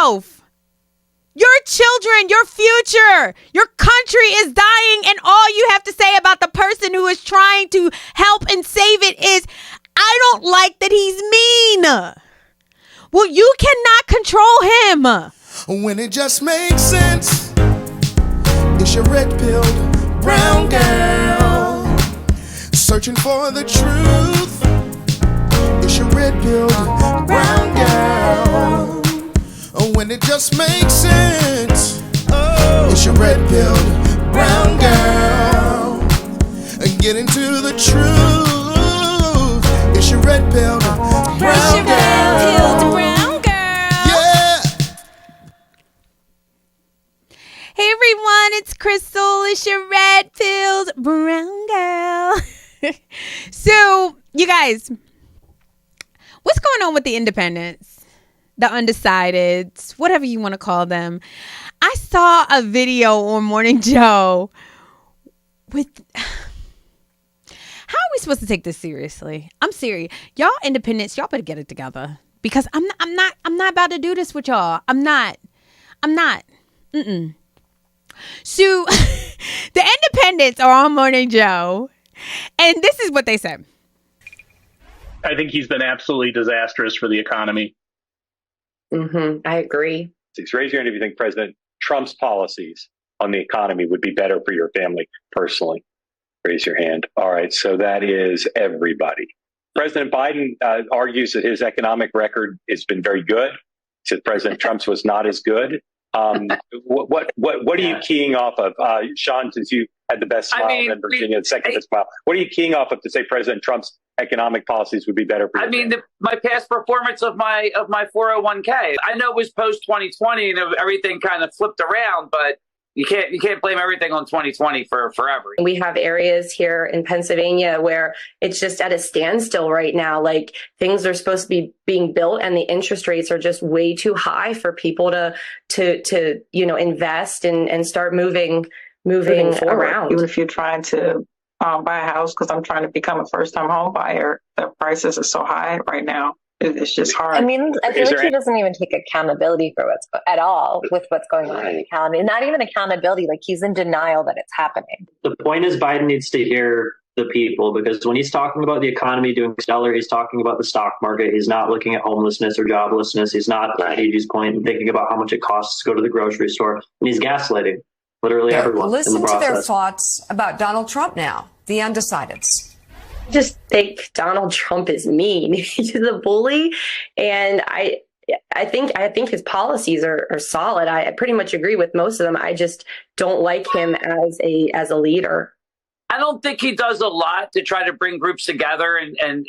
yourself. Your children, your future, your country is dying, and all you have to say about the person who is trying to help and save it is, I don't like that he's mean. Well, you cannot control him. When it just makes sense, it's your red-pilled brown girl searching for the truth. It's your red-pilled brown girl. When it just makes sense, it's your red-pilled brown girl. And get into the truth. It's your red-pilled brown girl. It's your red-pilled brown girl. Yeah. Hey everyone, it's Crystal. It's your red-pilled brown girl. So, you guys, what's going on with the independents? The undecided, whatever you want to call them. I saw a video on Morning Joe with... How are we supposed to take this seriously? I'm serious. Y'all independents, y'all better get it together. Because I'm not about to do this with y'all. I'm not. So, the independents are on Morning Joe. And this is what they said. I think he's been absolutely disastrous for the economy. I agree. Raise your hand if you think President Trump's policies on the economy would be better for your family personally. Raise your hand. All right. So that is everybody. President Biden argues that his economic record has been very good. He said President Trump's was not as good. What are you keying off of? Sean, since you had the best smile in Virginia, the second best smile, what are you keying off of to say President Trump's economic policies would be better for you? My past performance of my 401k. I know it was post 2020 and everything kind of flipped around, but you can't blame everything on 2020 for forever. We have areas here in Pennsylvania where it's just at a standstill right now. Like things are supposed to be being built and the interest rates are just way too high for people to invest and start moving around. Even if you're trying to buy a house, because I'm trying to become a first-time home buyer, the prices are so high right now. It's just hard. I mean, I feel like he doesn't even take accountability for what's going on in the economy. Not even accountability. Like he's in denial that it's happening. The point is Biden needs to hear the people, because when he's talking about the economy doing stellar, he's talking about the stock market. He's not looking at homelessness or joblessness. He's not, at Gigi's point, thinking about how much it costs to go to the grocery store. And he's gaslighting literally everyone. Listen in the to their process. thoughts about Donald Trump now, the undecideds. I just think Donald Trump is mean. He's a bully, and I think his policies are solid. I pretty much agree with most of them. I just don't like him as a leader. I don't think he does a lot to try to bring groups together. And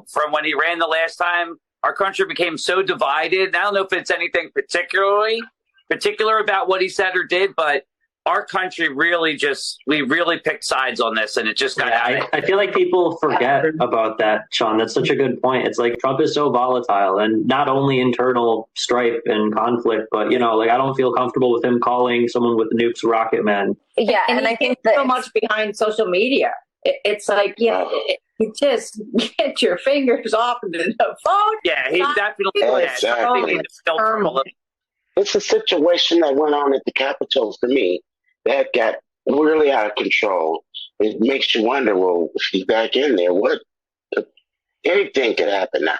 from when he ran the last time, our country became so divided. I don't know if it's anything particular about what he said or did, but our country really picked sides on this, and it just got out. I feel like people forget about that, Sean. That's such a good point. It's like Trump is so volatile, and not only internal strife and conflict, but I don't feel comfortable with him calling someone with nukes Rocket Man. Yeah, and I think that so much behind social media. It's like, you just get your fingers off the phone. Yeah, he's definitely exactly. It's a situation that went on at the Capitol for me that got really out of control. It makes you wonder, well, if he's back in there, anything could happen now.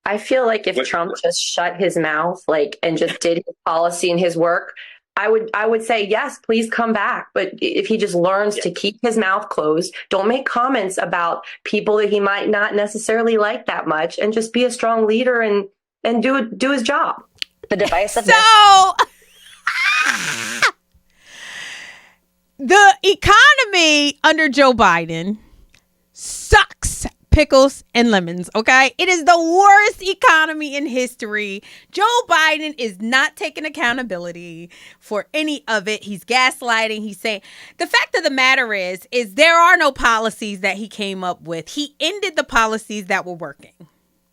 I feel like if Trump just shut his mouth, and just did his policy and his work, I would say, yes, please come back. But if he just learns to keep his mouth closed, don't make comments about people that he might not necessarily like that much, and just be a strong leader and do his job. The divisiveness. So, the economy under Joe Biden sucks pickles and lemons, okay? It is the worst economy in history. Joe Biden is not taking accountability for any of it. He's gaslighting. He's saying, the fact of the matter is there are no policies that he came up with. He ended the policies that were working.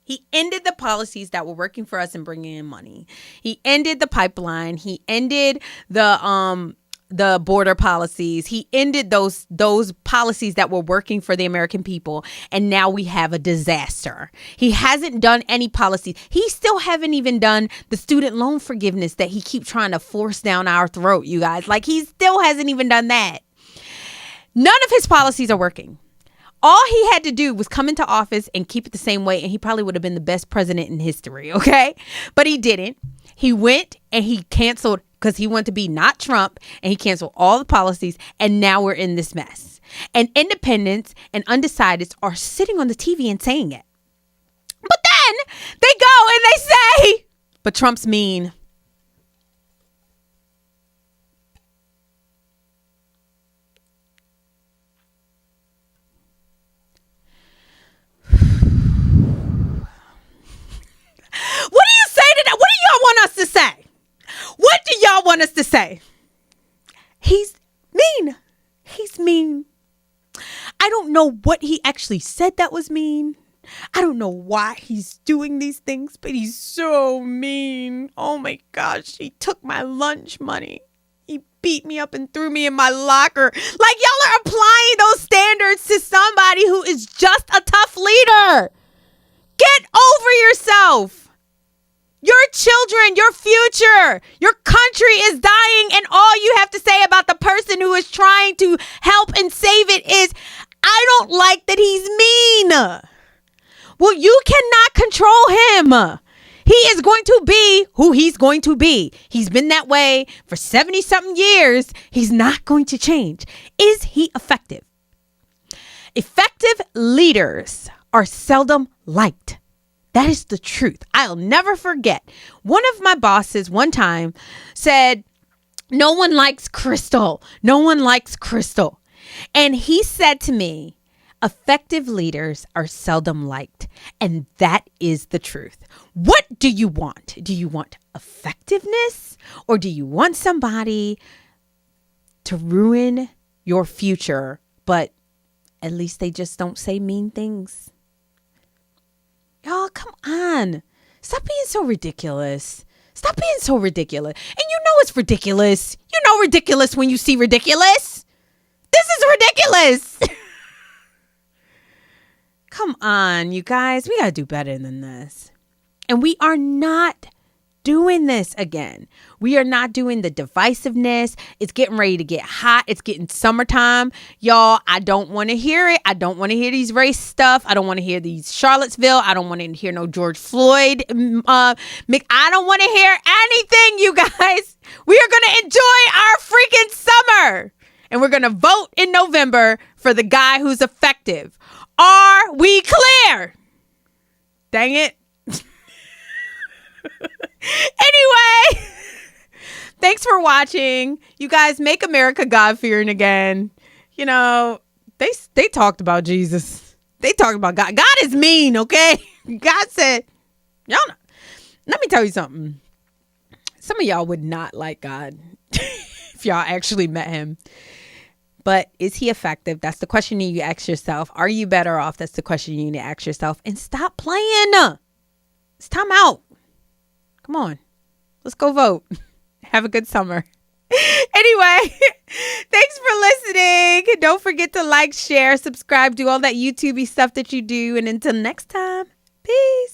He ended the policies that were working for us and bringing in money. He ended the pipeline. He ended the the border policies. He ended those policies that were working for the American people. And now we have a disaster. He hasn't done any policies. He still haven't even done the student loan forgiveness that he keeps trying to force down our throat, you guys. Like, he still hasn't even done that. None of his policies are working. All he had to do was come into office and keep it the same way, and he probably would have been the best president in history, okay? But he didn't. He went and he canceled, because he wanted to be not Trump, and he canceled all the policies, and now we're in this mess. And independents and undecideds are sitting on the TV and saying it. But then they go and they say, but Trump's mean. What do you say to that? What do y'all want us to say? What do y'all want us to say? He's mean. He's mean. I don't know what he actually said that was mean. I don't know why he's doing these things, but he's so mean. Oh my gosh. He took my lunch money. He beat me up and threw me in my locker. Like, y'all are applying those standards to somebody who is just a tough leader. Get over yourself. Your children, your future, your country is dying, and all you have to say about the person who is trying to help and save it is, I don't like that he's mean. Well, you cannot control him. He is going to be who he's going to be. He's been that way for 70-something years. He's not going to change. Is he effective? Effective leaders are seldom liked. That is the truth. I'll never forget. One of my bosses one time said, no one likes Crystal. No one likes Crystal. And he said to me, effective leaders are seldom liked. And that is the truth. What do you want? Do you want effectiveness, or do you want somebody to ruin your future, but at least they just don't say mean things? Y'all, come on. Stop being so ridiculous. Stop being so ridiculous. And you know it's ridiculous. You know ridiculous when you see ridiculous. This is ridiculous. Come on, you guys. We got to do better than this. And we are not doing this again. We are not doing the divisiveness. It's getting ready to get hot. It's getting summertime. Y'all, I don't want to hear it. I don't want to hear these race stuff. I don't want to hear these Charlottesville. I don't want to hear no George Floyd. I don't want to hear anything, you guys. We are going to enjoy our freaking summer. And we're going to vote in November for the guy who's effective. Are we clear? Dang it. Anyway, thanks for watching. You guys, make America God-fearing again. You know, they talked about Jesus. They talked about God. God is mean, okay? God said, y'all know. Let me tell you something. Some of y'all would not like God if y'all actually met him. But is he effective? That's the question you ask yourself. Are you better off? That's the question you need to ask yourself. And stop playing. It's time out. Come on. Let's go vote. Have a good summer. Anyway, thanks for listening. Don't forget to like, share, subscribe, do all that YouTube-y stuff that you do. And until next time, peace.